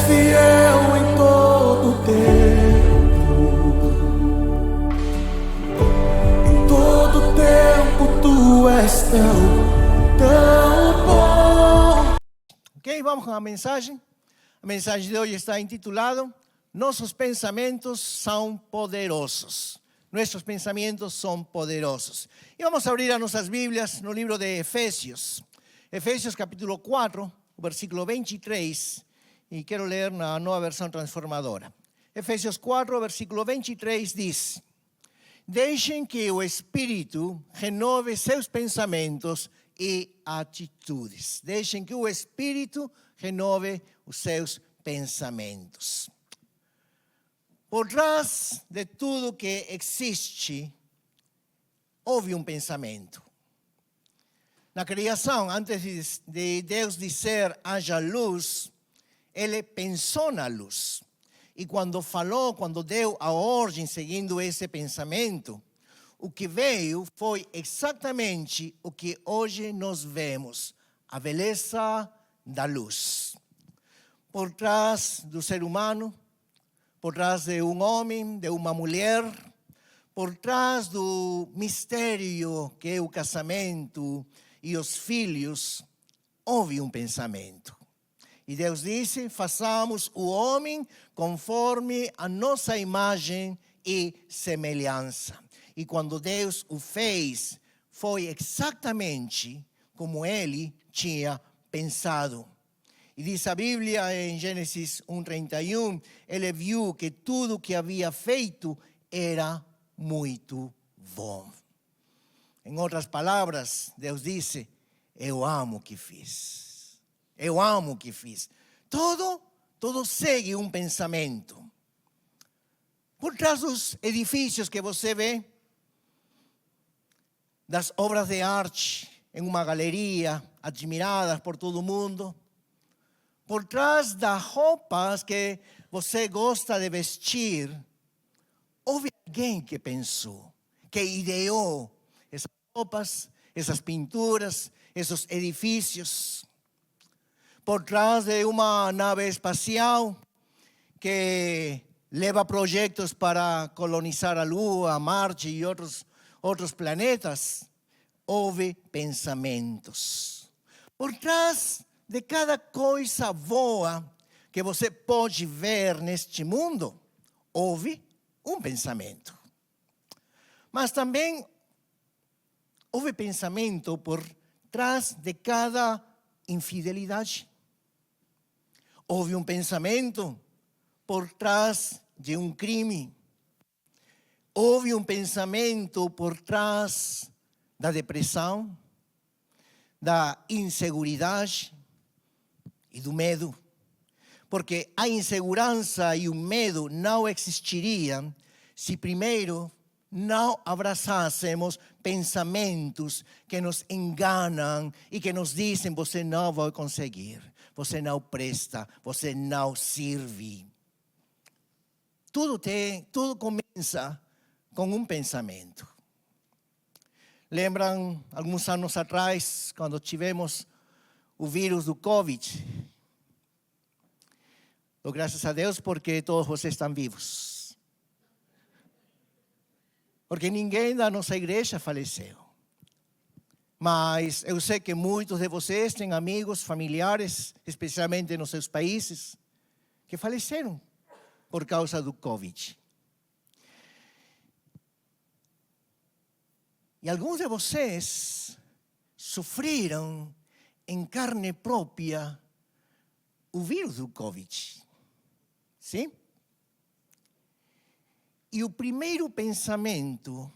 fiel em todo o tempo. Em todo o tempo tu és tão bom. Ok, vamos com a mensagem. A mensagem de hoje está intitulada Nossos pensamentos são poderosos. Nossos pensamentos são poderosos. E vamos abrir as nossas Bíblias no livro de Efésios. Efésios capítulo 4, versículo 23. E quero ler na nova versão transformadora. Efésios 4, versículo 23 diz: Deixem que o Espírito renove seus pensamentos e atitudes. Deixem que o Espírito renove os seus pensamentos. Por trás de tudo que existe, houve um pensamento. Na criação, antes de Deus dizer haja luz, Ele pensou na luz. E quando falou, quando deu a ordem seguindo esse pensamento, o que veio foi exatamente o que hoje nós vemos, a beleza da luz. Por trás do ser humano, por trás de um homem, de uma mulher, por trás do mistério que é o casamento e os filhos, houve um pensamento. E Deus disse, façamos o homem conforme a nossa imagem e semelhança. E quando Deus o fez, foi exatamente como Ele tinha pensado. E diz a Bíblia em Gênesis 1:31, Ele viu que tudo que havia feito era muito bom. Em outras palavras, Deus disse, eu amo o que fiz. Eu amo o que fiz. Todo segue um pensamento. Por trás dos edifícios que você vê, das obras de arte em uma galeria, admiradas por todo mundo, por trás das roupas que você gosta de vestir, houve alguém que pensou, que ideou essas roupas, essas pinturas, esses edifícios. Por trás de uma nave espacial que leva projetos para colonizar a Lua, a Marte e outros planetas, houve pensamentos. Por trás de cada coisa boa que você pode ver neste mundo, houve um pensamento. Mas também houve pensamento por trás de cada infidelidade. Houve um pensamento por trás de um crime. Houve um pensamento por trás da depressão, da insegurança e do medo. Porque a insegurança e o medo não existiriam se primeiro não abraçássemos pensamentos que nos enganam e que nos dizem, você não vai conseguir, você não presta, você não serve. Tudo começa com um pensamento. Lembram, alguns anos atrás, quando tivemos o vírus do Covid? Dou graças a Deus porque todos vocês estão vivos. Porque ninguém da nossa igreja faleceu. Mas eu sei que muitos de vocês têm amigos, familiares, especialmente nos seus países, que faleceram por causa do Covid. E alguns de vocês sofreram em carne própria o vírus do Covid. Sim? E o primeiro pensamento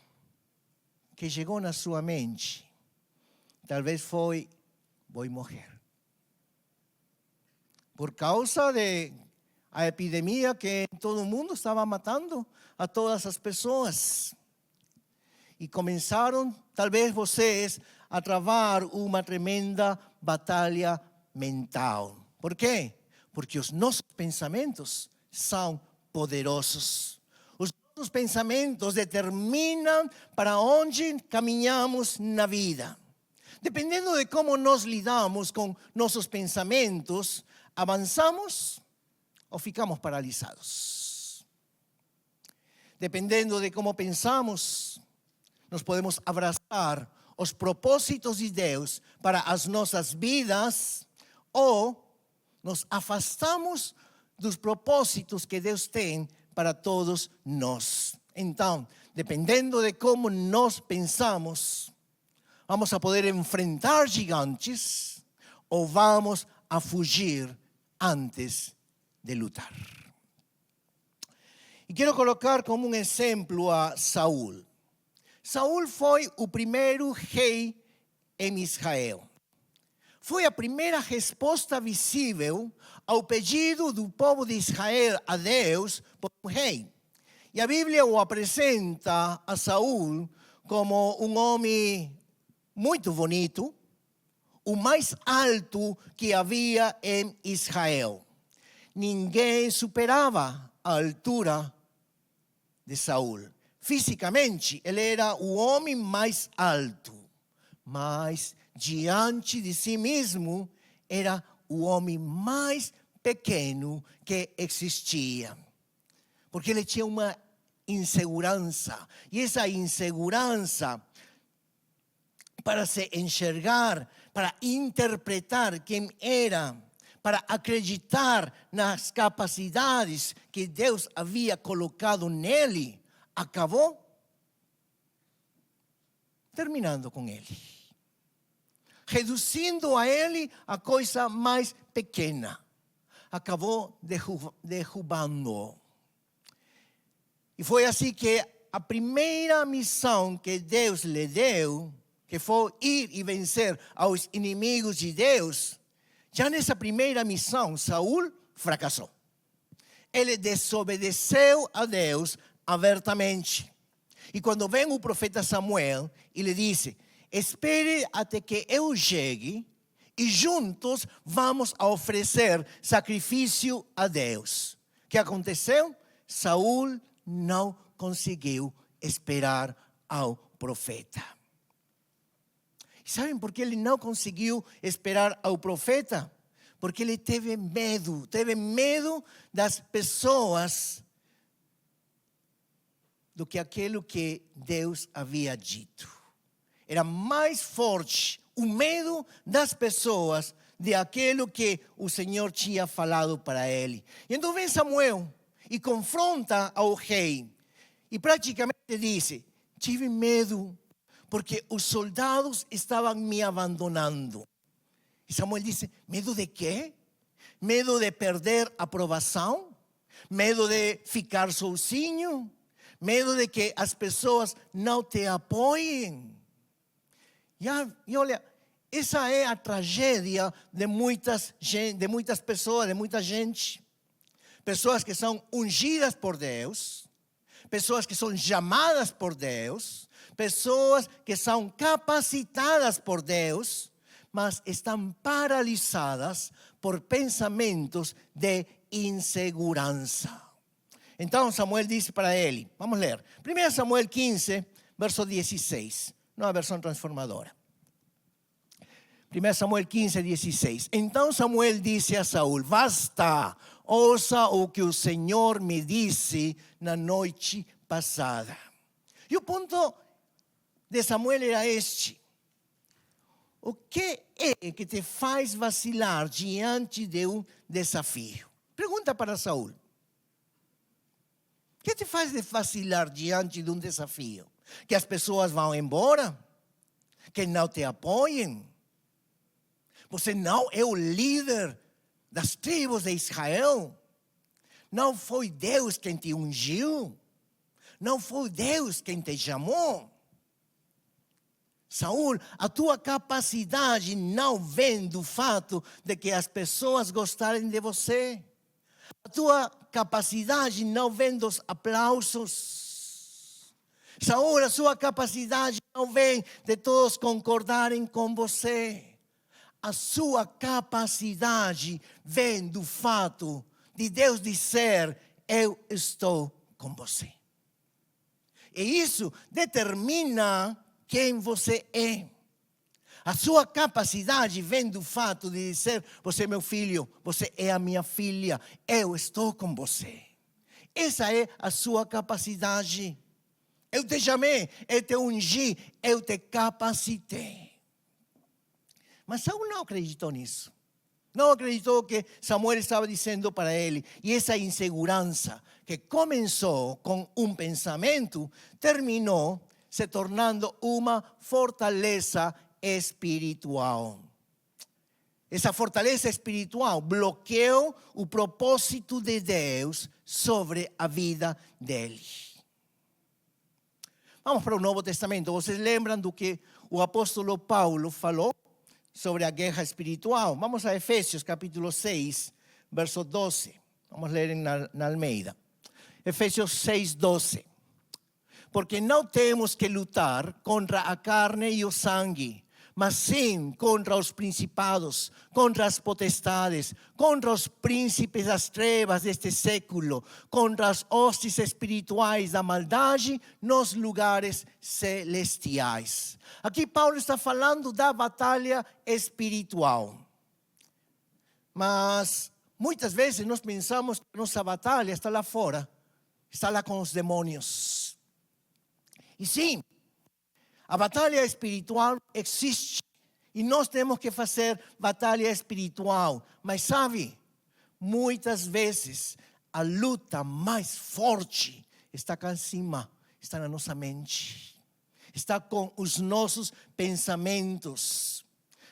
que chegou na sua mente, talvez foi, vou morrer. Por causa da epidemia que todo mundo estava matando a todas as pessoas. E começaram, talvez vocês, a travar uma tremenda batalha mental. Por quê? Porque os nossos pensamentos são poderosos. Os pensamentos determinam para onde caminhamos na vida. Dependendo de como nós lidamos com nossos pensamentos, avançamos ou ficamos paralisados. Dependendo de como pensamos, nós podemos abraçar os propósitos de Deus para as nossas vidas ou nos afastamos dos propósitos que Deus tem para todos nós. Então, dependendo de como nós pensamos, vamos a poder enfrentar gigantes ou vamos a fugir antes de lutar. E quero colocar como um exemplo a Saul. Saul foi o primeiro rei em Israel. Foi a primeira resposta visível ao pedido do povo de Israel a Deus por um rei. E a Bíblia o apresenta a Saul como um homem muito bonito, o mais alto que havia em Israel. Ninguém superava a altura de Saul. Fisicamente, ele era o homem mais alto, mas diante de si mesmo, era o homem mais pequeno que existia. Porque ele tinha uma insegurança. E essa insegurança, para se enxergar, para interpretar quem era, para acreditar nas capacidades que Deus havia colocado nele, acabou terminando com ele. Reduzindo a ele a coisa mais pequena. Acabou derrubando. E foi assim que a primeira missão que Deus lhe deu, que foi ir e vencer aos inimigos de Deus, já nessa primeira missão, Saul fracassou. Ele desobedeceu a Deus abertamente. E quando vem o profeta Samuel, ele disse: espere até que eu chegue e juntos vamos a oferecer sacrifício a Deus. O que aconteceu? Saul não conseguiu esperar ao profeta. E sabem por que ele não conseguiu esperar ao profeta? Porque ele teve medo das pessoas do que aquilo que Deus havia dito. Era mais forte o medo das pessoas de aquilo que o Senhor tinha falado para ele. E então vem Samuel e confronta ao rei. E praticamente disse: tive medo porque os soldados estavam me abandonando. E Samuel disse: medo de quê? Medo de perder a aprovação? Medo de ficar sozinho? Medo de que as pessoas não te apoiem? E olha, essa é a tragédia de muitas pessoas, de muita gente. Pessoas que são ungidas por Deus, pessoas que são chamadas por Deus, pessoas que são capacitadas por Deus, mas estão paralisadas por pensamentos de insegurança. Então Samuel disse para ele, vamos ler, 1 Samuel 15, verso 16, numa versão transformadora. 1 Samuel 15, 16. Então Samuel disse a Saul: basta, ouça o que o Senhor me disse na noite passada. E o ponto de Samuel era este: o que é que te faz vacilar diante de um desafio? Pergunta para Saul. O que te faz vacilar diante de um desafio? Que as pessoas vão embora? Que não te apoiem? Você não é o líder das tribos de Israel? Não foi Deus quem te ungiu? Não foi Deus quem te chamou? Saul, a tua capacidade não vem do fato de que as pessoas gostarem de você. A tua capacidade não vem dos aplausos. Saul, a sua capacidade não vem de todos concordarem com você. A sua capacidade vem do fato de Deus dizer: eu estou com você. E isso determina quem você é. A sua capacidade vem do fato de dizer: você é meu filho, você é a minha filha, eu estou com você. Essa é a sua capacidade. Eu te chamei, eu te ungi, eu te capacitei. Mas Saul não acreditou nisso. Não acreditou que Samuel estava dizendo para ele. E essa insegurança que começou com um pensamento, terminou se tornando uma fortaleza espiritual. Essa fortaleza espiritual bloqueou o propósito de Deus sobre a vida dele. Vamos para o Novo Testamento. Vocês lembram do que o apóstolo Paulo falou sobre a guerra espiritual? Vamos a Efésios capítulo 6, verso 12. Vamos ler na Almeida. Efésios 6, 12. Porque não temos que lutar contra a carne e o sangue, mas sim contra os principados, contra as potestades, contra os príncipes das trevas deste século, contra as hostes espirituais da maldade nos lugares celestiais. Aqui Paulo está falando da batalha espiritual. Mas muitas vezes nós pensamos que nossa batalha está lá fora, está lá com os demônios. E sim, a batalha espiritual existe e nós temos que fazer batalha espiritual. Mas sabe, muitas vezes a luta mais forte está cá em cima, está na nossa mente. Está com os nossos pensamentos.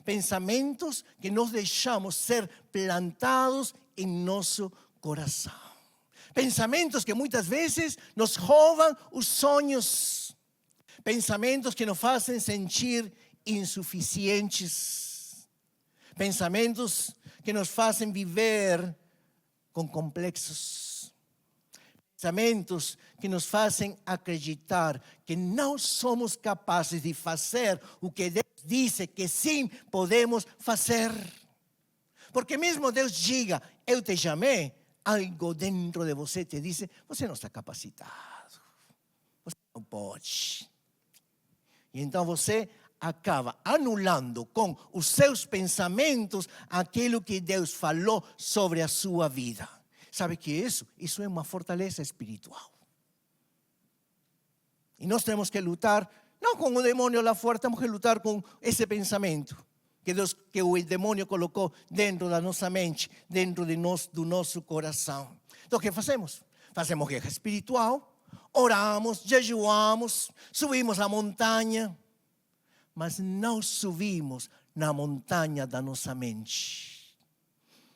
Pensamentos que nós deixamos ser plantados em nosso coração. Pensamentos que muitas vezes nos roubam os sonhos. Pensamentos que nos fazem sentir insuficientes. Pensamentos que nos fazem viver com complexos. Pensamentos que nos fazem acreditar que não somos capazes de fazer o que Deus disse que sim podemos fazer. Porque mesmo Deus diga: eu te chamei, algo dentro de você te diz: você não está capacitado. Você não pode. E então você acaba anulando com os seus pensamentos aquilo que Deus falou sobre a sua vida. Sabe que isso é uma fortaleza espiritual. E nós temos que lutar, não com o demônio lá fora, temos que lutar com esse pensamento que o demônio colocou dentro da nossa mente, dentro do nosso coração. Então o que fazemos? Fazemos guerra espiritual. Oramos, jejuamos, subimos a montanha, mas não subimos na montanha da nossa mente.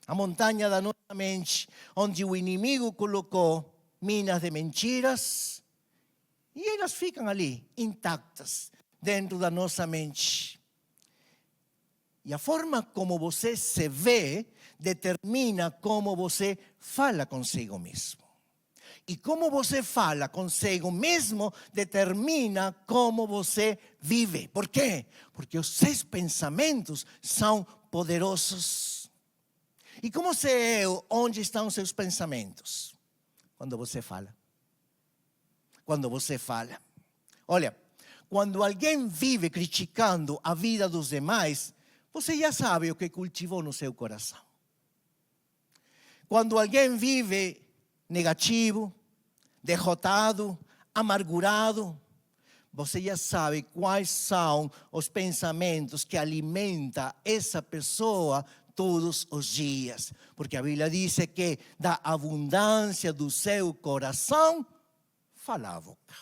A montanha da nossa mente, onde o inimigo colocou minas de mentiras, e elas ficam ali, intactas, dentro da nossa mente. E a forma como você se vê determina como você fala consigo mesmo. E como você fala consigo mesmo determina como você vive. Por quê? Porque os seus pensamentos são poderosos. E como sei eu onde estão os seus pensamentos? Quando você fala. Quando você fala. Olha, quando alguém vive criticando a vida dos demais, você já sabe o que cultivou no seu coração. Quando alguém vive negativo, derrotado, amargurado, você já sabe quais são os pensamentos que alimentam essa pessoa todos os dias. Porque a Bíblia diz que da abundância do seu coração fala a boca.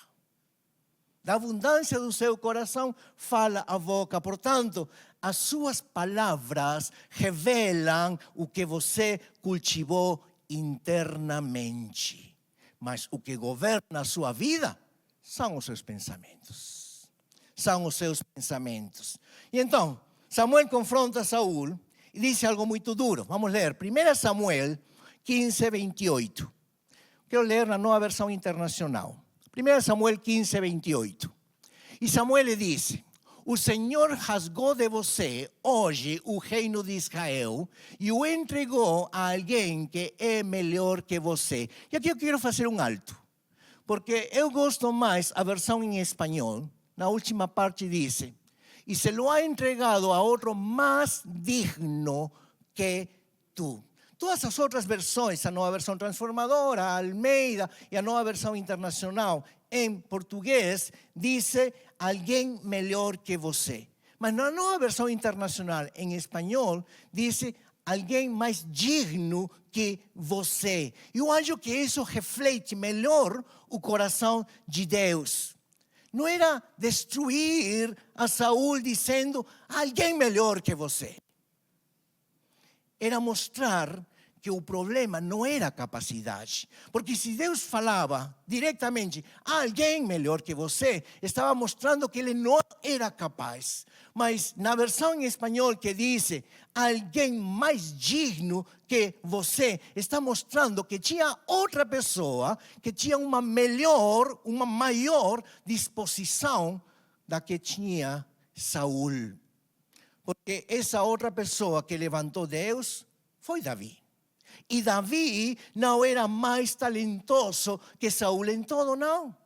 Da abundância do seu coração fala a boca. Portanto, as suas palavras revelam o que você cultivou internamente. Mas o que governa a sua vida são os seus pensamentos. São os seus pensamentos. E então, Samuel confronta Saul e diz algo muito duro. Vamos ler 1 Samuel 15, 28. Quero ler na nova versão internacional. 1 Samuel 15, 28. E Samuel lhe disse: o Senhor rasgou de você hoje o reino de Israel e o entregou a alguém que é melhor que você. E aqui eu quero fazer um alto, porque eu gosto mais a versão em espanhol. Na última parte diz: y se lo ha entregado a otro más digno que tú. Todas as outras versões, a Nova Versão Transformadora, a Almeida e a Nova Versão Internacional, em português, diz alguém melhor que você. Mas na Nova Versão Internacional, em espanhol, diz alguém mais digno que você. E eu acho que isso reflete melhor o coração de Deus. Não era destruir a Saul dizendo alguém melhor que você. Era mostrar que o problema não era a capacidade. Porque se Deus falava diretamente a alguém melhor que você, estava mostrando que ele não era capaz. Mas na versão em espanhol que diz alguém mais digno que você, está mostrando que tinha outra pessoa que tinha uma maior disposição da que tinha Saul. Porque essa outra pessoa que levantou Deus foi Davi. E Davi não era mais talentoso que Saul em todo, não.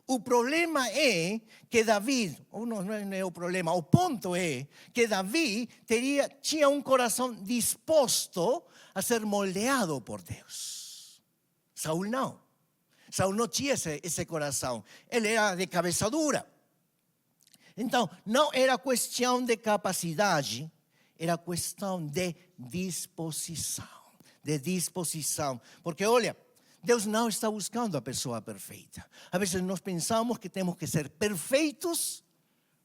O problema é que Davi, ou não é o problema, o ponto é que Davi tinha um coração disposto a ser moldeado por Deus. Saul não. Saul não tinha esse coração. Ele era de cabeça dura. Então, não era questão de capacidade, era questão de disposição. Porque, olha, Deus não está buscando a pessoa perfeita. Às vezes nós pensamos que temos que ser perfeitos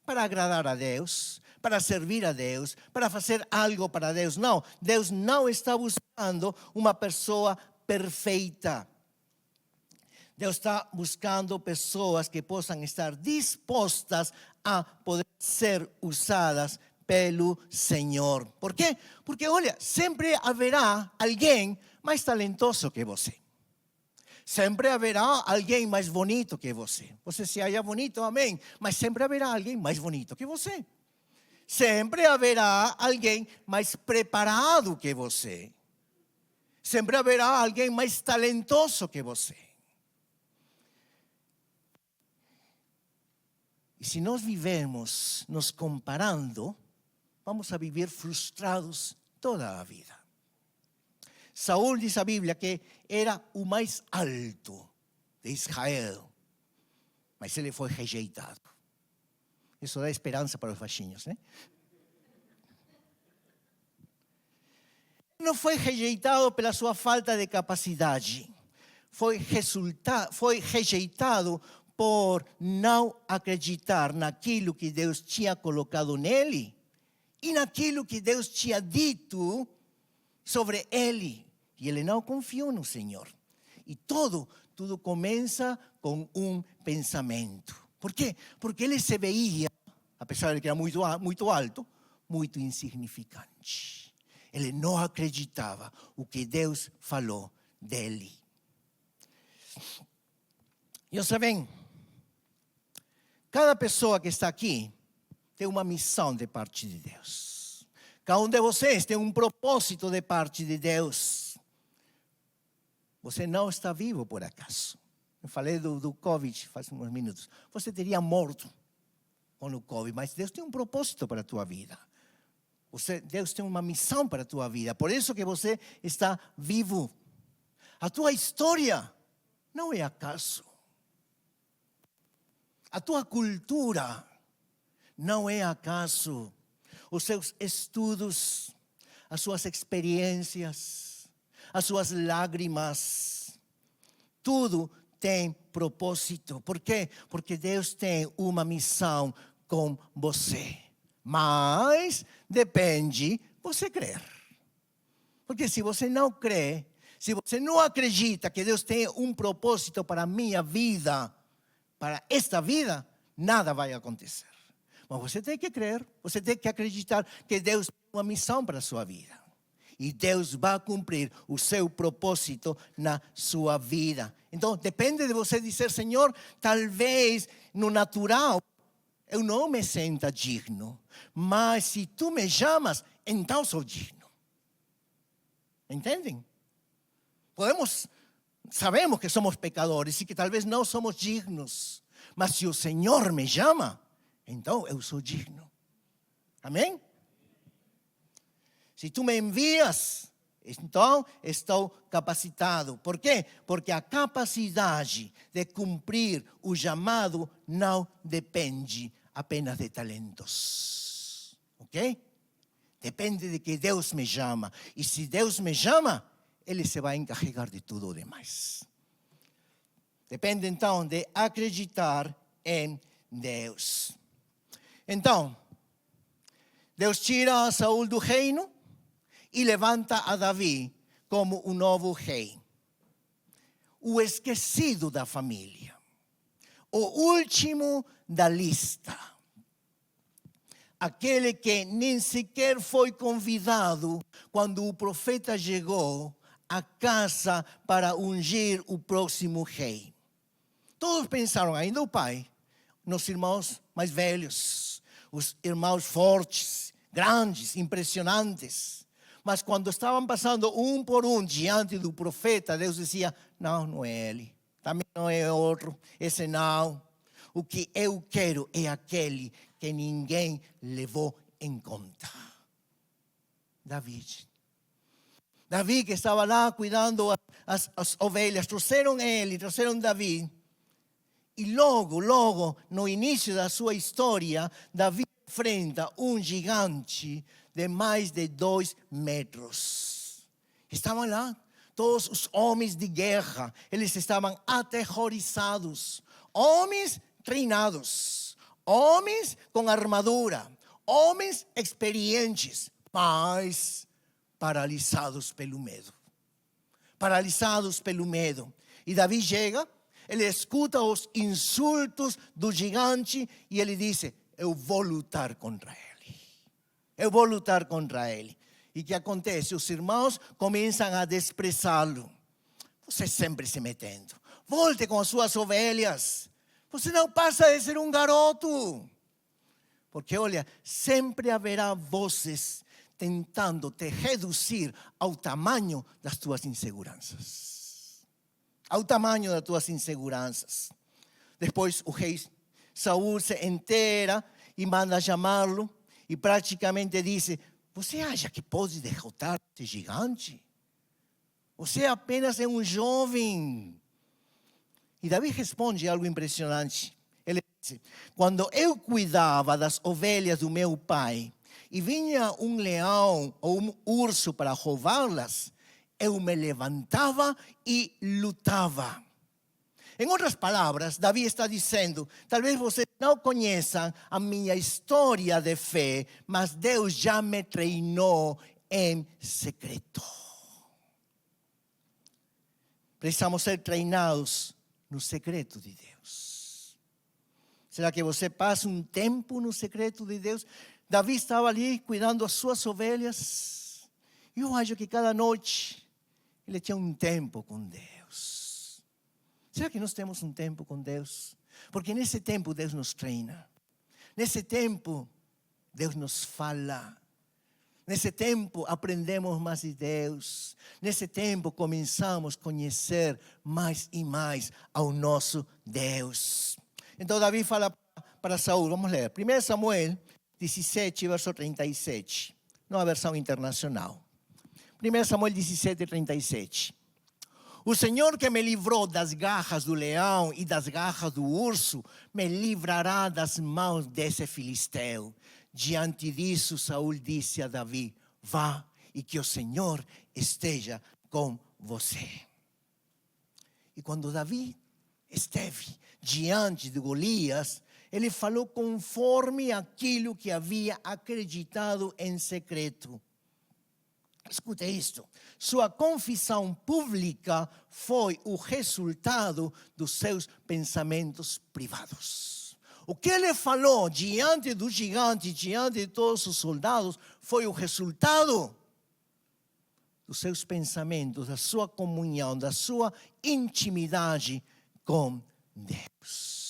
para agradar a Deus, para servir a Deus, para fazer algo para Deus. Não, Deus não está buscando uma pessoa perfeita. Deus está buscando pessoas que possam estar dispostas a poder ser usadas pelo Senhor. Por quê? Porque, olha, sempre haverá alguém mais talentoso que você. Sempre haverá alguém mais bonito que você. Você se acha bonito, amém. Mas sempre haverá alguém mais bonito que você. Sempre haverá alguém mais preparado que você. Sempre haverá alguém mais talentoso que você. E se nós vivemos nos comparando, vamos a viver frustrados toda a vida. Saúl diz a Bíblia que era o mais alto de Israel, mas ele foi rejeitado. Isso dá esperança para os baixinhos, né? Não foi rejeitado pela sua falta de capacidade, foi rejeitado por não acreditar naquilo que Deus tinha colocado nele e naquilo que Deus tinha dito sobre ele. E ele não confiou no Senhor. E tudo começa com um pensamento. Por quê? Porque ele se veia, apesar de que era muito alto, muito insignificante. Ele não acreditava o que Deus falou dele. E sabem, cada pessoa que está aqui tem uma missão de parte de Deus. Cada um de vocês tem um propósito de parte de Deus. Você não está vivo por acaso. Eu falei do Covid faz uns minutos. Você teria morto com o Covid, mas Deus tem um propósito para a tua vida. Deus tem uma missão para a tua vida. Por isso que você está vivo. A tua história não é acaso. A tua cultura não é acaso. Os seus estudos, as suas experiências, as suas lágrimas, tudo tem propósito. Por quê? Porque Deus tem uma missão com você. Mas depende você crer. Porque se você não crê, se você não acredita que Deus tem um propósito para a minha vida, para esta vida, nada vai acontecer. Mas você tem que crer, você tem que acreditar que Deus tem uma missão para a sua vida. E Deus vai cumprir o seu propósito na sua vida. Então, depende de você dizer, Senhor, talvez no natural eu não me sinta digno. Mas se tu me chamas, então sou digno. Entendem? Sabemos que somos pecadores e que talvez não somos dignos. Mas se o Senhor me chama, então eu sou digno. Amém? Se tu me envias, então estou capacitado. Por quê? Porque a capacidade de cumprir o chamado não depende apenas de talentos. Ok? Depende de que Deus me chama. E se Deus me chama, Ele se vai encarregar de tudo o demais. Depende então de acreditar em Deus. Então, Deus tira a Saul do reino e levanta a Davi como o novo rei. O esquecido da família. O último da lista. Aquele que nem sequer foi convidado quando o profeta chegou à casa para ungir o próximo rei. Todos pensaram, ainda o pai, nos irmãos mais velhos, os irmãos fortes, grandes, impressionantes. Mas quando estavam passando um por um diante do profeta, Deus dizia, não é ele, também não é outro, esse não. O que eu quero é aquele que ninguém levou em conta. Davi que estava lá cuidando as ovelhas, trouxeram Davi. E logo, no início da sua história, Davi enfrenta um gigante de mais de 2 metros. Estavam lá todos os homens de guerra, eles estavam aterrorizados. Homens treinados, homens com armadura, homens experientes, mas paralisados pelo medo. E Davi chega, ele escuta os insultos do gigante e ele diz, eu vou lutar contra ele. E o que acontece? Os irmãos começam a desprezá-lo. Você sempre se metendo. Volte com as suas ovelhas. Você não passa de ser um garoto. Porque, olha, sempre haverá vozes tentando te reduzir ao tamanho das tuas inseguranças. Depois o rei Saul se entera e manda chamá-lo e praticamente diz, você acha que pode derrotar esse gigante? Você apenas é um jovem. E Davi responde algo impressionante. Ele diz, quando eu cuidava das ovelhas do meu pai e vinha um leão ou um urso para roubá-las, eu me levantava e lutava. Em outras palavras, Davi está dizendo, talvez vocês não conheçam a minha história de fé, mas Deus já me treinou em secreto. Precisamos ser treinados no secreto de Deus. Será que você passa um tempo no secreto de Deus? Davi estava ali cuidando as suas ovelhas. E eu acho que cada noite ele tinha um tempo com Deus. Será que nós temos um tempo com Deus? Porque nesse tempo Deus nos treina. Nesse tempo Deus nos fala. Nesse tempo aprendemos mais de Deus. Nesse tempo começamos a conhecer mais e mais ao nosso Deus. Então Davi fala para Saul, vamos ler. 1 Samuel 17, verso 37. Não a versão internacional. 1 Samuel 17, 37. O Senhor que me livrou das garras do leão e das garras do urso, me livrará das mãos desse filisteu. Diante disso, Saul disse a Davi, vá e que o Senhor esteja com você. E quando Davi esteve diante de Golias, ele falou conforme aquilo que havia acreditado em secreto. Escuta isto, sua confissão pública foi o resultado dos seus pensamentos privados. O que ele falou diante do gigante, diante de todos os soldados, foi o resultado dos seus pensamentos, da sua comunhão, da sua intimidade com Deus.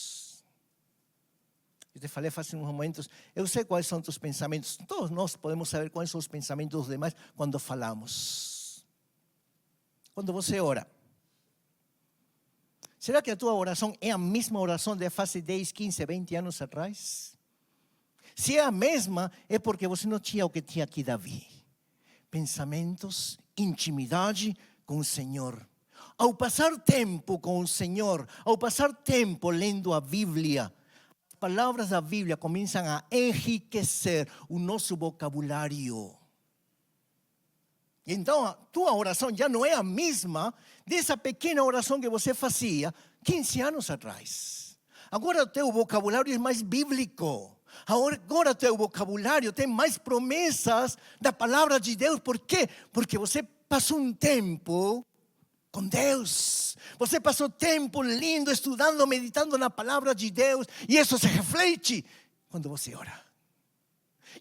Eu te falei faz uns momentos, eu sei quais são os pensamentos, todos nós podemos saber quais são os pensamentos dos demais quando falamos. Quando você ora. Será que a tua oração é a mesma oração de faz 10, 15, 20 anos atrás? Se é a mesma, é porque você não tinha o que tinha aqui Davi. Pensamentos, intimidade com o Senhor. Ao passar tempo com o Senhor, ao passar tempo lendo a Bíblia, as palavras da Bíblia começam a enriquecer o nosso vocabulário. Então, a tua oração já não é a mesma dessa pequena oração que você fazia 15 anos atrás. Agora o teu vocabulário é mais bíblico. Agora o teu vocabulário tem mais promessas da palavra de Deus. Por quê? Porque você passou um tempo com Deus. Você passou tempo lindo, estudando, meditando na palavra de Deus. E isso se reflete quando você ora.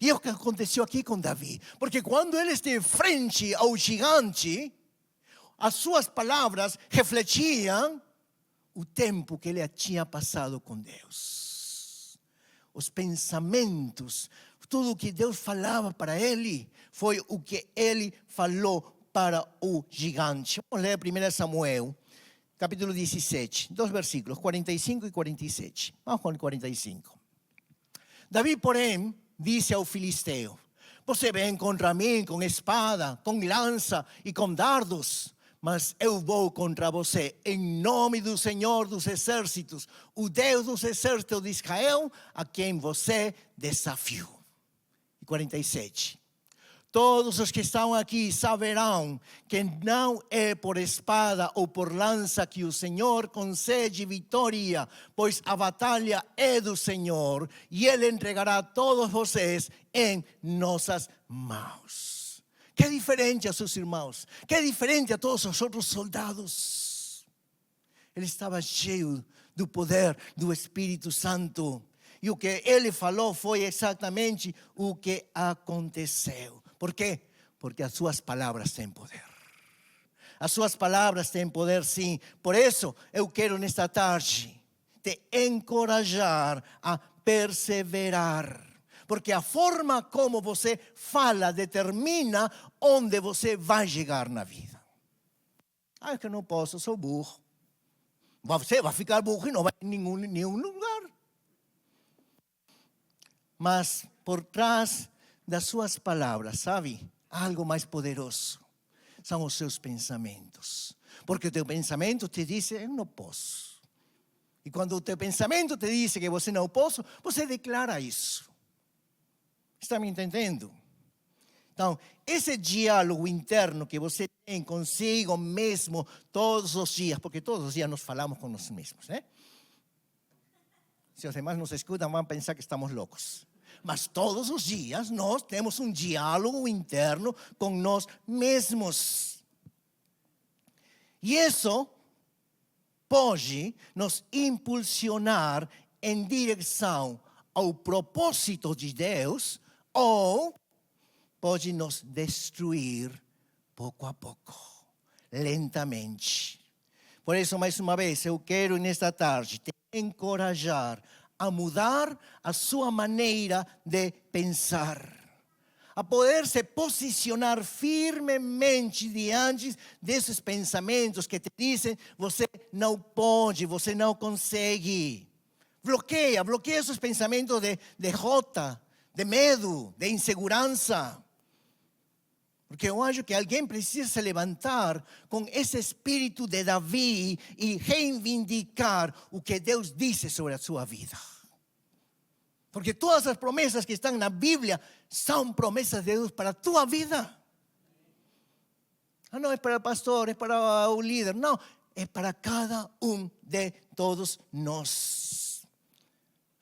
E é o que aconteceu aqui com Davi. Porque quando ele esteve frente ao gigante, as suas palavras refletiam o tempo que ele tinha passado com Deus. Os pensamentos, tudo o que Deus falava para ele, foi o que ele falou para o gigante. Vamos ler 1 Samuel, capítulo 17, 2 versículos, 45 e 47. Vamos com o 45. Davi, porém, disse ao filisteu: você vem contra mim com espada, com lança e com dardos, mas eu vou contra você em nome do Senhor dos exércitos, o Deus dos exércitos de Israel, a quem você desafiou. E 47. Todos os que estão aqui saberão que não é por espada ou por lança que o Senhor concede vitória, pois a batalha é do Senhor e Ele entregará todos vocês em nossas mãos. Que diferente a seus irmãos, que diferente a todos os outros soldados. Ele estava cheio do poder do Espírito Santo e o que ele falou foi exatamente o que aconteceu. Por quê? Porque as suas palavras têm poder. As suas palavras têm poder, sim. Por isso, eu quero nesta tarde te encorajar a perseverar. Porque a forma como você fala determina onde você vai chegar na vida. Ah, é que eu não posso, eu sou burro. Você vai ficar burro e não vai em nenhum lugar. Mas por trás das suas palavras, sabe? Algo mais poderoso. São os seus pensamentos. Porque o teu pensamento te diz, eu não posso. E quando o teu pensamento te diz que você não pode, você declara isso. Está me entendendo? Então, esse diálogo interno que você tem consigo mesmo todos os dias, porque todos os dias nos falamos com nós mesmos, né? Se os demais nos escutam, vão pensar que estamos loucos. Mas todos os dias nós temos um diálogo interno com nós mesmos. E isso pode nos impulsionar em direção ao propósito de Deus ou pode nos destruir pouco a pouco, lentamente. Por isso, mais uma vez, eu quero nesta tarde te encorajar a mudar a sua maneira de pensar, a poder se posicionar firmemente diante desses pensamentos que te dizem você não pode, você não consegue. Bloqueia esses pensamentos de derrota, de medo, de insegurança. Porque eu acho que alguém precisa se levantar com esse espírito de Davi e reivindicar o que Deus disse sobre a sua vida. Porque todas as promessas que estão na Bíblia são promessas de Deus para a tua vida. Não é para o pastor, é para o líder. Não, é para cada um de todos nós.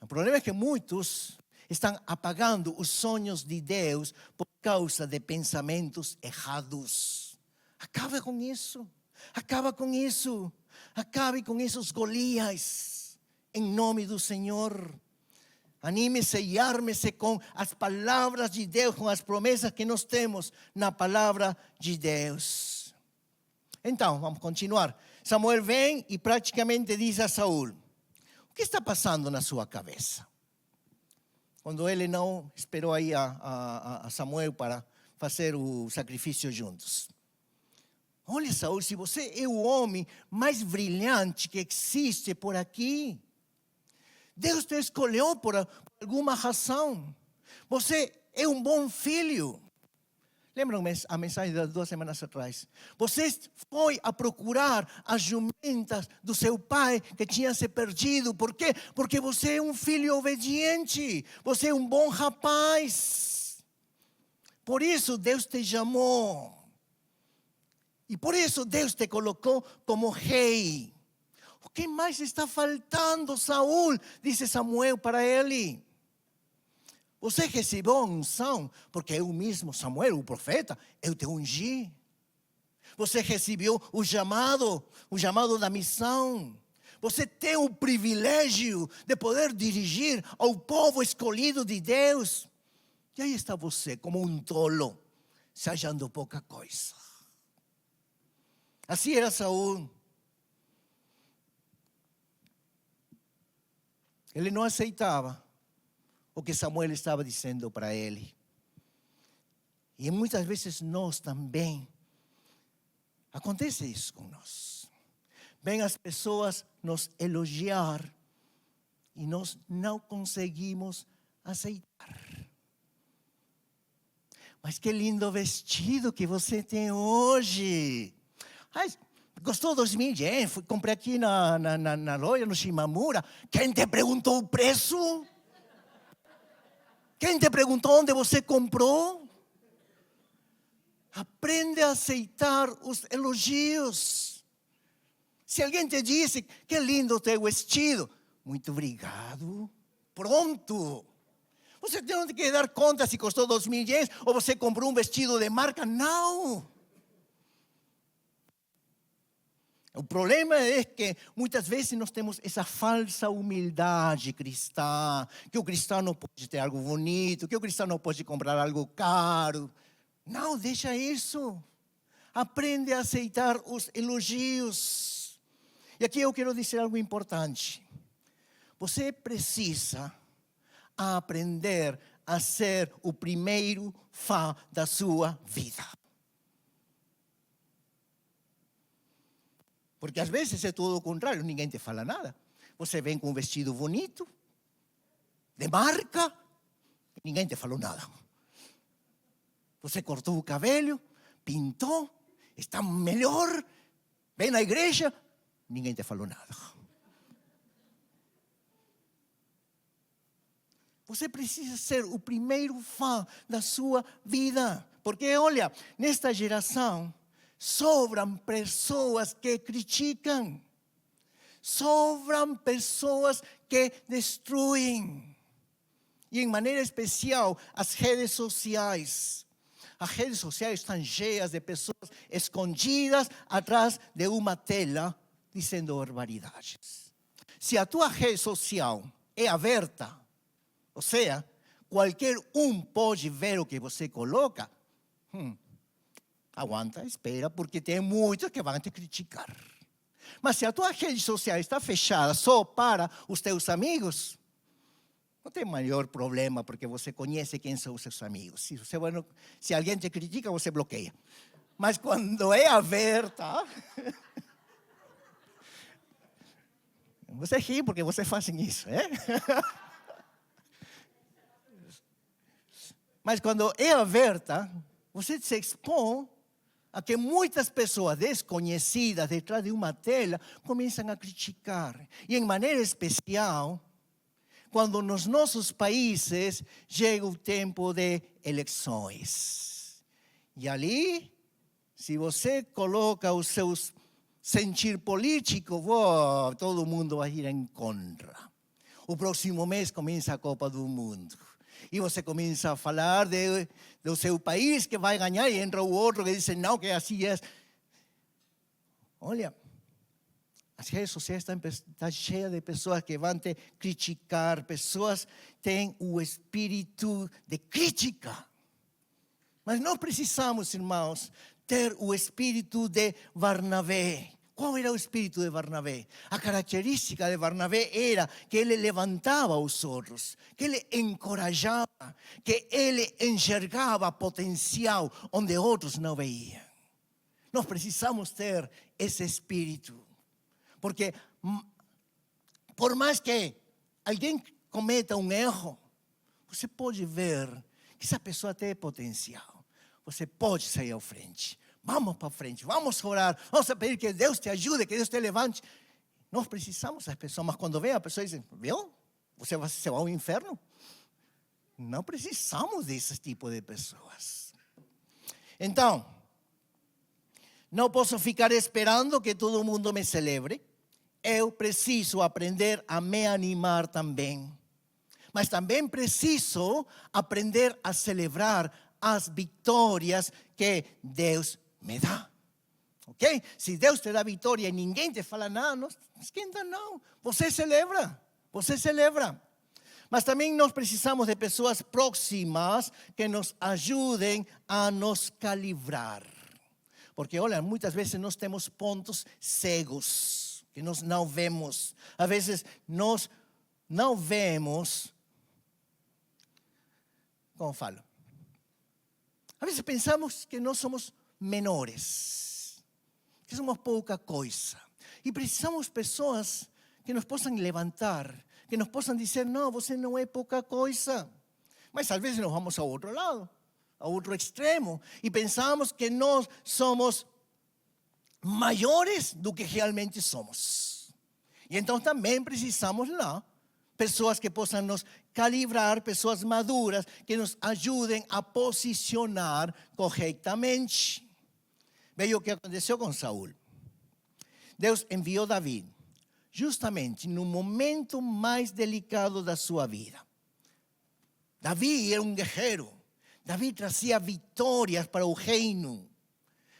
O problema é que muitos estão apagando os sonhos de Deus por causa de pensamentos errados. Acabe com isso. Acaba com isso. Acabe com esses Golias. Em nome do Senhor. Anime-se e arme-se com as palavras de Deus, com as promessas que nós temos na palavra de Deus. Então, vamos continuar. Samuel vem e praticamente diz a Saul: o que está passando na sua cabeça? Quando ele não esperou aí a Samuel para fazer o sacrifício juntos. Olha, Saul, se você é o homem mais brilhante que existe por aqui, Deus te escolheu por alguma razão. Você é um bom filho. Lembram a mensagem de 2 semanas atrás? Você foi a procurar as jumentas do seu pai que tinha se perdido. Por quê? Porque você é um filho obediente. Você é um bom rapaz. Por isso Deus te chamou. E por isso Deus te colocou como rei. O que mais está faltando, Saul? Disse Samuel para ele. Você recebeu a unção, porque eu mesmo, Samuel, o profeta, eu te ungi. Você recebeu o chamado da missão. Você tem o privilégio de poder dirigir ao povo escolhido de Deus. E aí está você, como um tolo, se achando pouca coisa. Assim era Saul. Ele não aceitava o que Samuel estava dizendo para ele. E muitas vezes nós também, acontece isso com nós. Vêm as pessoas nos elogiar e nós não conseguimos aceitar. Mas que lindo vestido que você tem hoje. Ai, gostou 2010? Comprei aqui na loja, no Shimamura. Quem te perguntou o preço? Quem te perguntou onde você comprou? Aprende a aceitar os elogios. Se alguém te disse, que lindo teu vestido. Muito obrigado. Pronto. Você tem que dar conta se custou 2.000 ou você comprou um vestido de marca. Não. O problema é que muitas vezes nós temos essa falsa humildade cristã, que o cristão não pode ter algo bonito, que o cristão não pode comprar algo caro. Não, deixa isso. Aprende a aceitar os elogios. E aqui eu quero dizer algo importante. Você precisa aprender a ser o primeiro fã da sua vida. Porque às vezes é todo o contrário, ninguém te fala nada. Você vem com um vestido bonito, de marca, ninguém te falou nada. Você cortou o cabelo, pintou, está melhor, vem na igreja, ninguém te falou nada. Você precisa ser o primeiro fã da sua vida. Porque, olha, nesta geração, sobram pessoas que criticam. Sobram pessoas que destruem. E, em maneira especial, as redes sociais. As redes sociais estão cheias de pessoas escondidas atrás de uma tela, dizendo barbaridades. Se a tua rede social é aberta, ou seja, qualquer um pode ver o que você coloca, aguanta, espera, porque tem muitos que vão te criticar. Mas se a tua rede social está fechada só para os teus amigos, não tem maior problema, porque você conhece quem são os seus amigos. Se alguém te critica, você bloqueia. Mas quando é aberta, você ri porque vocês fazem isso, é? Mas quando é aberta, você se expõe a que muitas pessoas desconhecidas detrás de uma tela começam a criticar. E em maneira especial, quando nos nossos países chega o tempo de eleições. E ali, se você coloca os seus sentir político, todo mundo vai ir em contra. O próximo mês começa a Copa do Mundo. E você começa a falar do seu país que vai ganhar e entra o outro que diz, não, que assim é. Olha, as redes sociais estão cheias de pessoas que vão te criticar, pessoas têm o espírito de crítica. Mas nós precisamos, irmãos, ter o espírito de Barnabé. Qual era o espírito de Barnabé? A característica de Barnabé era que ele levantava os outros, que ele encorajava, que ele enxergava potencial onde outros não veiam. Nós precisamos ter esse espírito, porque por mais que alguém cometa um erro, você pode ver que essa pessoa tem potencial. Você pode sair à frente. Vamos para frente, vamos orar, vamos pedir que Deus te ajude, que Deus te levante. Nós precisamos das pessoas, mas quando vem a pessoa e diz, viu? Você vai ao inferno? Não precisamos desse tipo de pessoas. Então, não posso ficar esperando que todo mundo me celebre. Eu preciso aprender a me animar também. Mas também preciso aprender a celebrar as vitórias que Deus me dá. Ok? Se Deus te dá vitória e ninguém te fala nada, não esquenta não. Você celebra. Mas também nós precisamos de pessoas próximas que nos ajudem a nos calibrar. Porque, olha, muitas vezes nós temos pontos cegos que nós não vemos. Às vezes nós não vemos, como falo? Às vezes pensamos que nós somos menores, que somos pouca coisa. E precisamos de pessoas que nos possam levantar, que nos possam dizer, não, você não é pouca coisa. Mas às vezes nós vamos ao outro lado, ao outro extremo, e pensamos que nós somos maiores do que realmente somos. E então também precisamos lá pessoas que possam nos calibrar, pessoas maduras que nos ajudem a posicionar corretamente. Veja o que aconteceu com Saul. Deus enviou Davi justamente no momento mais delicado da sua vida. Davi era um guerreiro. Davi trazia vitórias para o reino.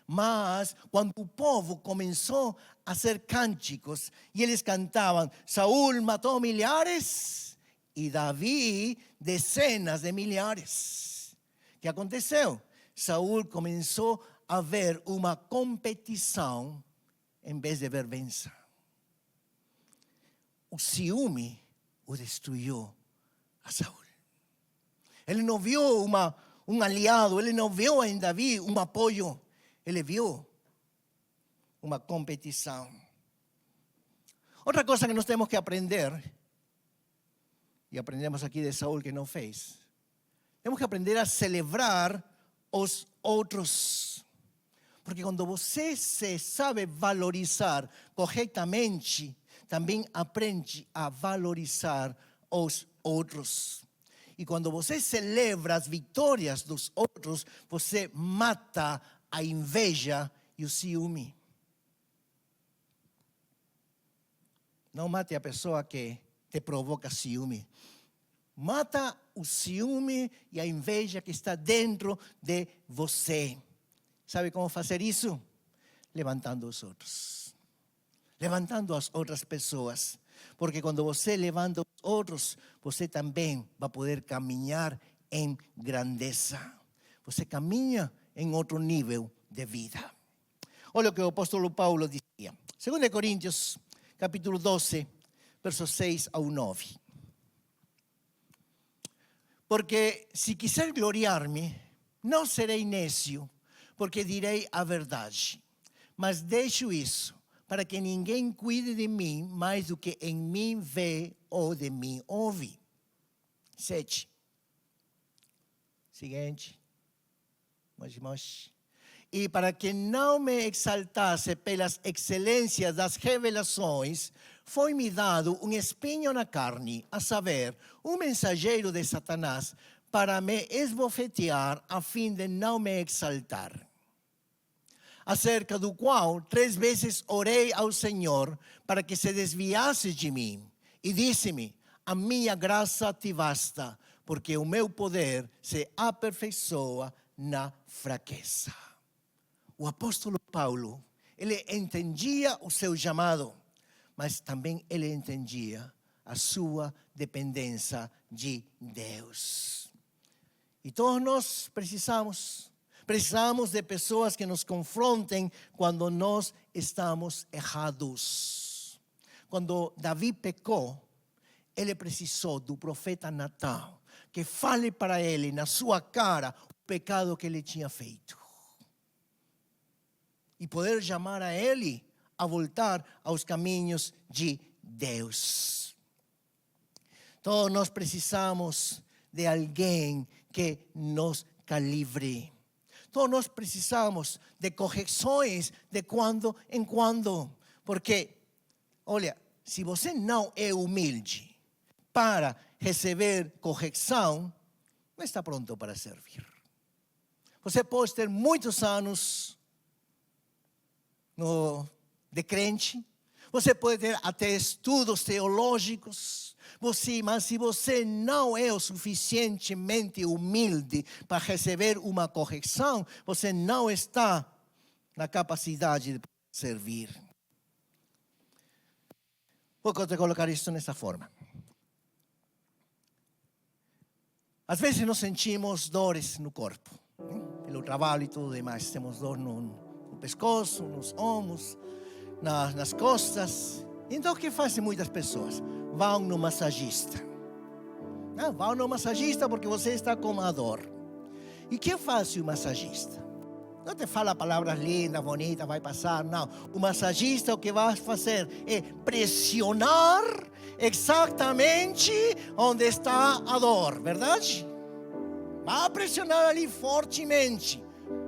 Mas quando o povo começou a hacer cânticos e eles cantavam, Saúl matou milhares e Davi dezenas de milhares. O que aconteceu? Saúl começou a ver uma competição em vez de ver vença. O ciúme o destruiu a Saúl. Ele não viu um aliado, ele não viu em Davi um apoio. Ele viu uma competição. Outra coisa que nós temos que aprender, e aprendemos aqui de Saúl que não fez, temos que aprender a celebrar os outros. Porque quando você se sabe valorizar corretamente, também aprende a valorizar os outros. E quando você celebra as vitórias dos outros, você mata a inveja e o ciúme. Não mate a pessoa que te provoca ciúme. Mata o ciúme e a inveja que está dentro de você. Sabe como fazer isso? Levantando os outros. Levantando as outras pessoas. Porque quando você levanta os outros, você também vai poder caminhar em grandeza. Você caminha em outro nível de vida. Olha o que o apóstolo Paulo dizia. 2 Coríntios, capítulo 12, versos 6 ao 9. Porque se quiser gloriar-me, não serei necio, porque direi a verdade. Mas deixo isso, para que ninguém cuide de mim mais do que em mim vê ou de mim ouve. 7. Seguinte. E para que não me exaltasse pelas excelências das revelações, foi-me dado um espinho na carne, a saber, um mensageiro de Satanás, para me esbofetear, a fim de não me exaltar. Acerca do qual 3 vezes orei ao Senhor, para que se desviasse de mim. E disse-me, a minha graça te basta, porque o meu poder se aperfeiçoa na fraqueza. O apóstolo Paulo, ele entendia o seu chamado, mas também ele entendia a sua dependência de Deus. E todos nós precisamos de pessoas que nos confrontem quando nós estamos errados. Quando Davi pecou, ele precisou do profeta Natã, que fale para ele na sua cara o pecado que ele tinha feito. E poder chamar a ele a voltar aos caminhos de Deus. Todos nós precisamos de alguém que nos calibre. Todos nós precisamos de correções de quando em quando. Porque, olha, se você não é humilde para receber correção, não está pronto para servir. Você pode ter muitos anos de crente, você pode ter até estudos teológicos, mas se você não é o suficientemente humilde para receber uma correção, você não está na capacidade de servir. Vou te colocar isso nessa forma. Às vezes nós sentimos dores no corpo, pelo trabalho e tudo demais. Temos dor no pescoço, nos ombros, nas costas. Então o que fazem muitas pessoas? Vão no massagista. Vão no massagista porque você está com uma dor. E o que faz o massagista? Não te fala palavras lindas, bonitas, vai passar, não. O massagista o que vai fazer é pressionar exatamente onde está a dor, verdade? Vai pressionar ali fortemente.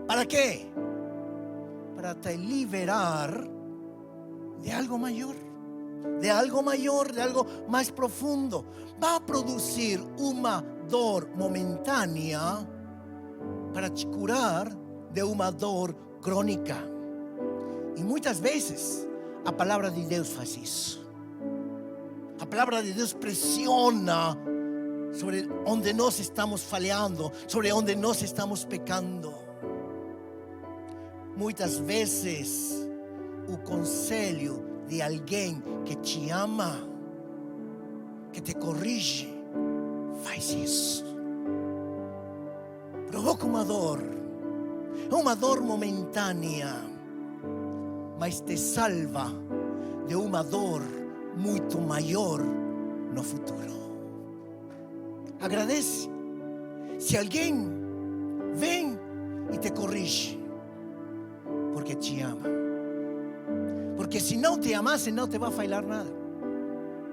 Para quê? Para te liberar de algo maior. De algo maior, de algo mais profundo. Vai produzir uma dor momentânea para te curar de uma dor crônica. E muitas vezes a palavra de Deus faz isso. A palavra de Deus pressiona sobre onde nós estamos falhando, sobre onde nós estamos pecando. Muitas vezes o conselho de alguém que te ama, que te corrige, faz isso. Provoca uma dor momentânea, mas te salva de uma dor muito maior no futuro. Agradece se alguém vem e te corrige, porque te ama. Porque se não te amasse, não te vai falar nada.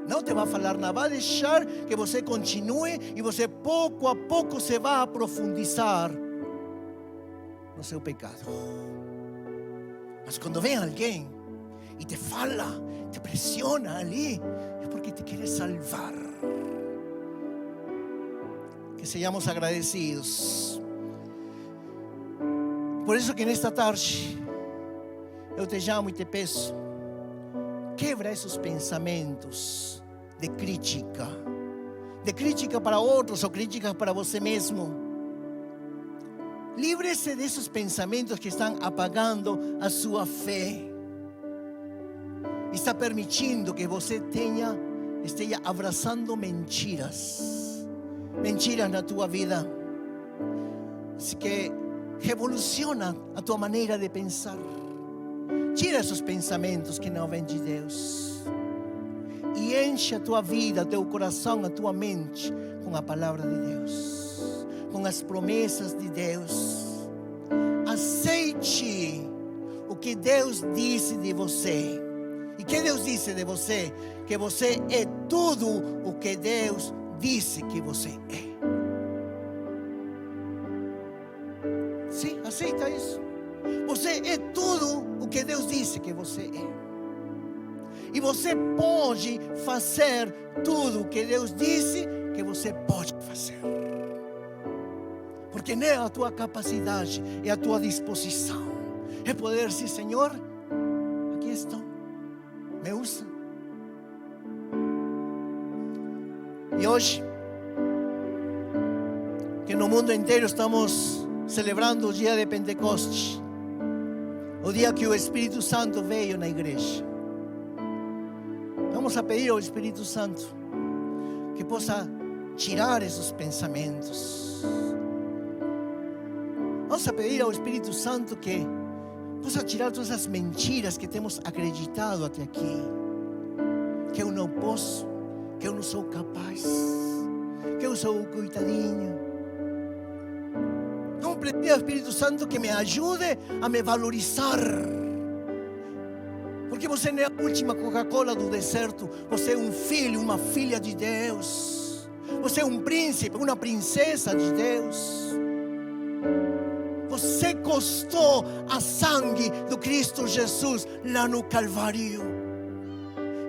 Não te vai falar nada, vai deixar que você continue e você pouco a pouco se vai aprofundizar no seu pecado. Mas quando vem alguém e te fala, te pressiona ali, é porque te quer salvar. Que sejamos agradecidos. Por isso que nesta tarde eu te chamo e te peço, quebra esses pensamentos de crítica para outros ou crítica para você mesmo. Livre-se desses pensamentos que estão apagando a sua fé. Está permitindo que você esteja abraçando mentiras na tua vida, que revoluciona a tua maneira de pensar. Tira esses pensamentos que não vêm de Deus e enche a tua vida, teu coração, a tua mente com a palavra de Deus, com as promessas de Deus. Aceite o que Deus disse de você. E que Deus disse de você? Que você é tudo o que Deus disse que você é. Sim, aceita isso. Você é tudo o que Deus disse que você é. E você pode fazer tudo o que Deus disse que você pode fazer. Porque não é a tua capacidade, é a tua disposição. É poder dizer, Senhor, aqui estou, me usa. E hoje, que no mundo inteiro estamos celebrando o dia de Pentecostes, o dia que o Espírito Santo veio na igreja. Vamos a pedir ao Espírito Santo que possa tirar esses pensamentos. Vamos a pedir ao Espírito Santo que possa tirar todas as mentiras que temos acreditado até aqui. Que eu não posso, que eu não sou capaz, que eu sou um coitadinho. Vamos pedir ao Espírito Santo que me ajude a me valorizar. Porque você não é a última Coca-Cola do deserto. Você é um filho, uma filha de Deus. Você é um príncipe, uma princesa de Deus. Você custou a sangue do Cristo Jesus lá no Calvário.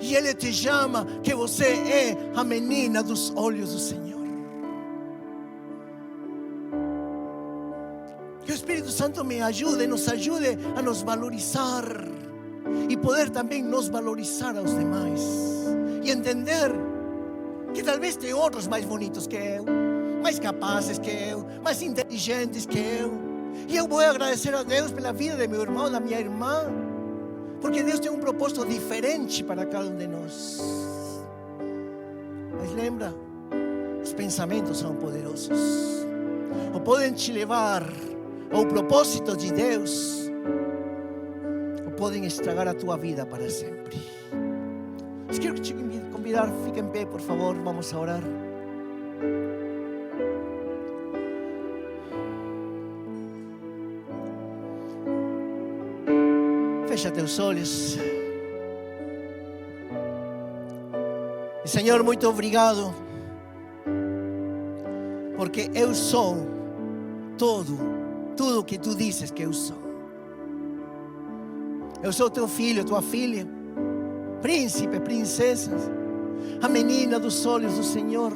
E Ele te chama que você é a menina dos olhos do Senhor. Que o Espírito Santo me ajude, nos ajude a nos valorizar e poder também nos valorizar aos demais. E entender que talvez tem outros mais bonitos que eu, mais capazes que eu, mais inteligentes que eu. E eu vou agradecer a Deus pela vida de meu irmão, da minha irmã, porque Deus tem um propósito diferente para cada um de nós. Mas lembra, os pensamentos são poderosos. Ou podem te levar ao propósito de Deus, ou podem estragar a tua vida para sempre. Mas quero te convidar, fique em pé, por favor, vamos a orar. Fecha teus olhos. E Senhor, muito obrigado, porque eu sou tudo que tu dizes que eu sou. Eu sou teu filho, tua filha, príncipe, princesa, a menina dos olhos do Senhor.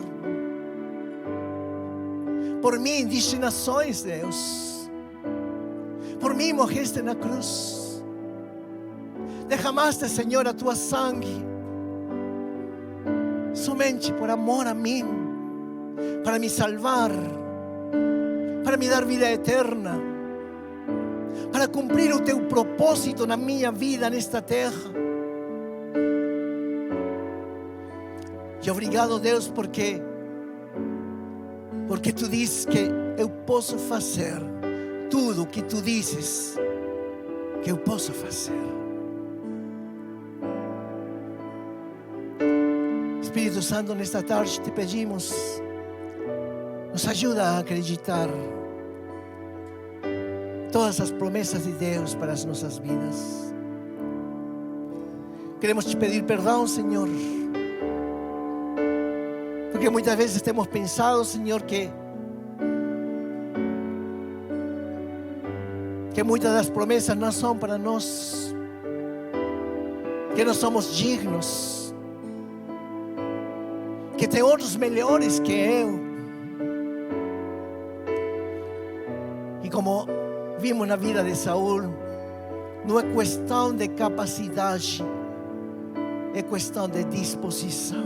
Por mim diste nações, Deus. Por mim morreste na cruz. Derramaste, Senhor, a tua sangue somente por amor a mim, para me salvar, para me dar vida eterna, para cumprir o teu propósito na minha vida nesta terra. E obrigado, Deus, porque tu dizes que eu posso fazer tudo o que tu dizes que eu posso fazer. Espírito Santo, nesta tarde te pedimos, nos ajuda a acreditar todas as promessas de Deus para as nossas vidas. Queremos te pedir perdão, Senhor, porque muitas vezes temos pensado, Senhor, que muitas das promessas não são para nós, que não somos dignos, que tem outros melhores que eu. E como vimos na vida de Saul, não é questão de capacidade, é questão de disposição.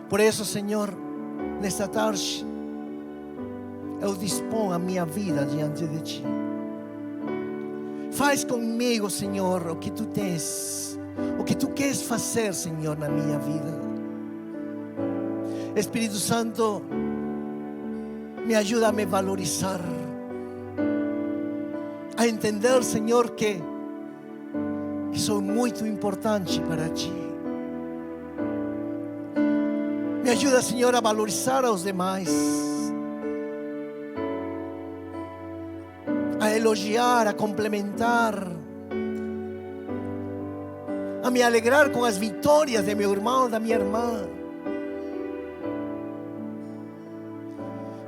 Por isso, Senhor, nesta tarde, eu disponho a minha vida diante de Ti. Faz comigo, Senhor, o que Tu tens, o que Tu queres fazer, Senhor, na minha vida. Espírito Santo, me ajuda a me valorizar, a entender, Senhor, que sou muito importante para Ti. Me ajuda, Senhor, a valorizar aos demais, a elogiar, a complementar, a me alegrar com as vitórias de meu irmão, da minha irmã.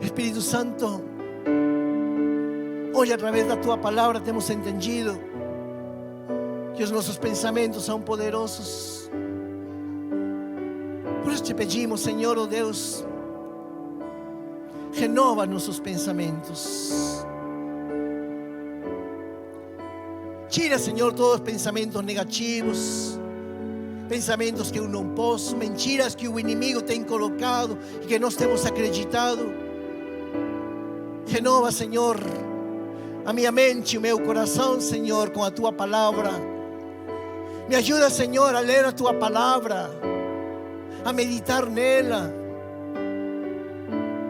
Espírito Santo, hoje através da Tua palavra temos entendido que os nossos pensamentos são poderosos. Por isso te pedimos, Senhor, oh Deus, renova nossos pensamentos. Tira, Senhor, todos os pensamentos negativos, pensamentos que eu não posso, mentiras que o inimigo tem colocado e que nós temos acreditado. Renova, Senhor, a minha mente e o meu coração, Senhor, com a Tua palavra. Me ajuda, Senhor, a ler a Tua palavra, a meditar nela.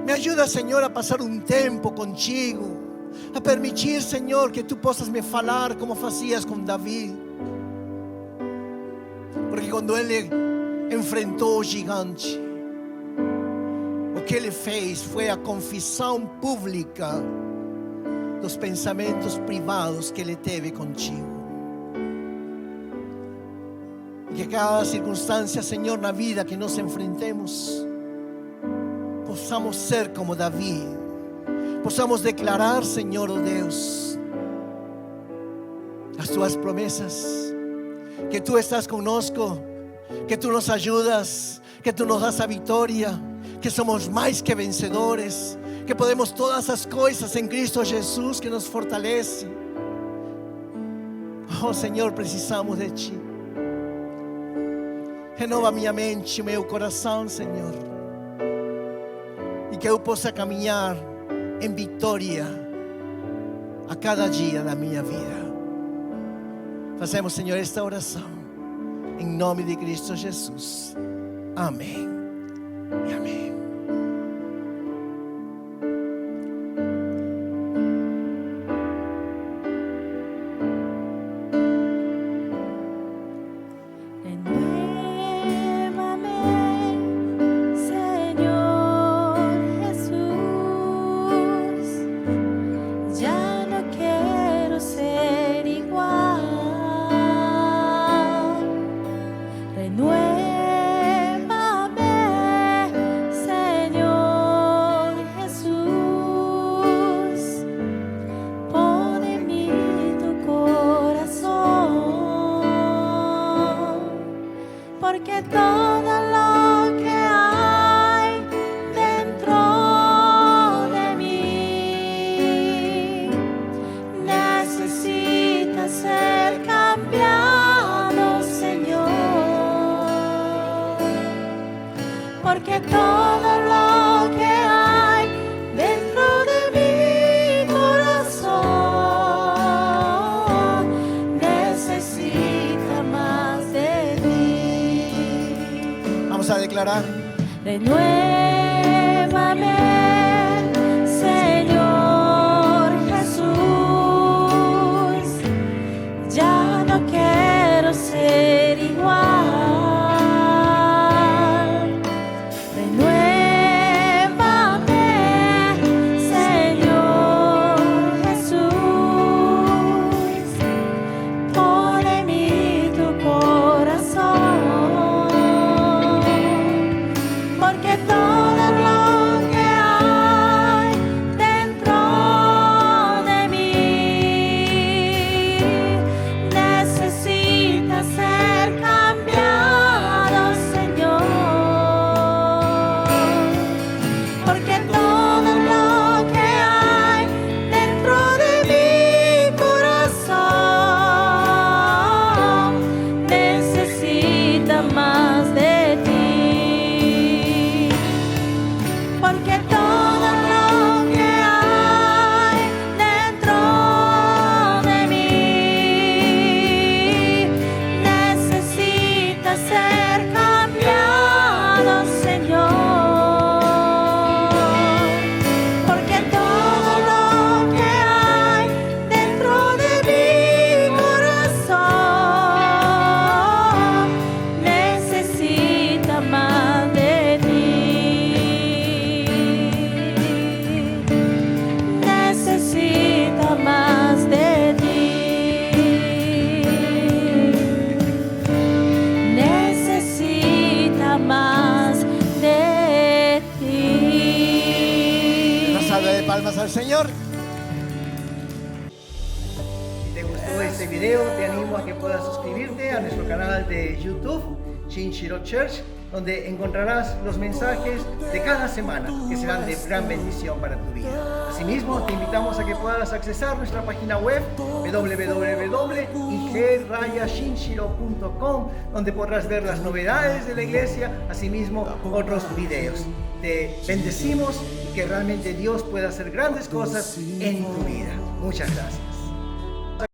Me ajuda, Senhor, a passar um tempo contigo, a permitir, Senhor, que Tu possas me falar como fazias com Davi. Porque quando ele enfrentou o gigante, o que ele fez foi a confissão pública dos pensamentos privados que ele teve contigo. E que cada circunstância, Senhor, na vida que nós enfrentemos, possamos ser como Davi, possamos declarar, Senhor, oh Deus, as tuas promessas, que tu estás conosco, que tu nos ajudas, que tu nos das a vitória, que somos mais que vencedores, que podemos todas as coisas em Cristo Jesus que nos fortalece. Oh Senhor, precisamos de Ti. Renova minha mente, meu coração, Senhor, e que eu possa caminhar em vitória a cada dia da minha vida. Fazemos, Senhor, esta oração em nome de Cristo Jesus. Amém e amém. Porque todo lo que hay dentro de mí necesita ser cambiado, Señor. Porque todo lo que hay dentro de mi corazón necesita más de ti. Vamos a declarar. Renuévame, Señor Jesús. Ya no quiero ser igual. Renuévame, Señor Jesús. Pon en mí tu corazón. Porque todo lo que hay dentro de mí necesita ser cambiado, Señor. Porque todo lo que hay dentro de mi corazón necesita más de ti. Porque todo lo que hay dentro de mí necesita ser cambiado, Señor. Porque todo lo que hay dentro de mi corazón necesita más de ti. Necesita más de ti. Necesita más de ti. Una salva de palmas al Señor. Si te gustó este video, te animo a que puedas suscribirte a nuestro canal de YouTube, Shinshiro Church, donde encontrarás los mensajes de cada semana que serán de gran bendición para tu vida. Asimismo, te invitamos a que puedas accesar nuestra página web www.ig-shinshiro.com, donde podrás ver las novedades de la iglesia, asimismo otros videos. Te bendecimos y que realmente Dios pueda hacer grandes cosas en tu vida. Muchas gracias.